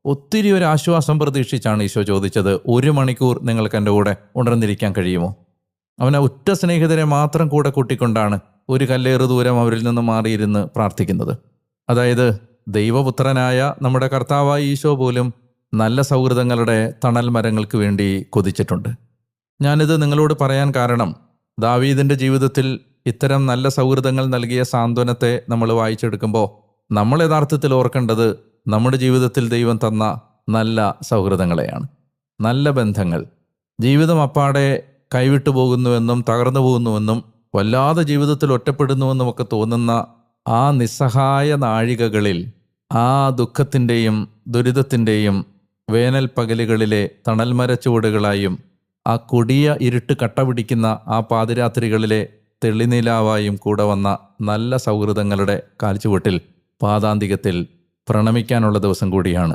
ഒത്തിരി ഒരു ആശ്വാസം പ്രതീക്ഷിച്ചാണ് ഈശോ ചോദിച്ചത്, 1 മണിക്കൂർ നിങ്ങൾക്ക് എൻ്റെ കൂടെ ഉണർന്നിരിക്കാൻ കഴിയുമോ? അവൻ ഒറ്റ സ്നേഹിതരെ മാത്രം കൂടെ കൂട്ടിക്കൊണ്ടാണ് ഒരു കല്ലേറ് ദൂരം അവരിൽ നിന്ന് മാറിയിരുന്ന് പ്രാർത്ഥിക്കുന്നത്. അതായത് ദൈവപുത്രനായ നമ്മുടെ കർത്താവായ ഈശോ പോലും നല്ല സൗഹൃദങ്ങളുടെ തണൽ മരങ്ങൾക്ക് വേണ്ടി കൊതിച്ചിട്ടുണ്ട്. ഞാനിത് നിങ്ങളോട് പറയാൻ കാരണം, ദാവീദിൻ്റെ ജീവിതത്തിൽ ഇത്തരം നല്ല സൗഹൃദങ്ങൾ നൽകിയ സാന്ത്വനത്തെ നമ്മൾ വായിച്ചെടുക്കുമ്പോൾ നമ്മൾ യഥാർത്ഥത്തിൽ ഓർക്കേണ്ടത് നമ്മുടെ ജീവിതത്തിൽ ദൈവം തന്ന നല്ല സൗഹൃദങ്ങളെയാണ്. നല്ല ബന്ധങ്ങൾ. ജീവിതം അപ്പാടെ കൈവിട്ടു പോകുന്നുവെന്നും തകർന്നു പോകുന്നുവെന്നും വല്ലാതെ ജീവിതത്തിൽ ഒറ്റപ്പെടുന്നുവെന്നുമൊക്കെ തോന്നുന്ന ആ നിസ്സഹായ നാഴികകളിൽ, ആ ദുഃഖത്തിൻ്റെയും ദുരിതത്തിൻ്റെയും വേനൽ പകലുകളിലെ തണൽമരച്ചുവടുകളായും ആ കൊടിയ ഇരുട്ട് കട്ടപിടിക്കുന്ന ആ പാതിരാത്രികളിലെ തെളിനിലാവായും കൂടെ വന്ന നല്ല സൗഹൃദങ്ങളുടെ കാൽച്ചുവട്ടിൽ പാദാന്തികത്തിൽ പ്രണമിക്കാനുള്ള ദിവസം കൂടിയാണ്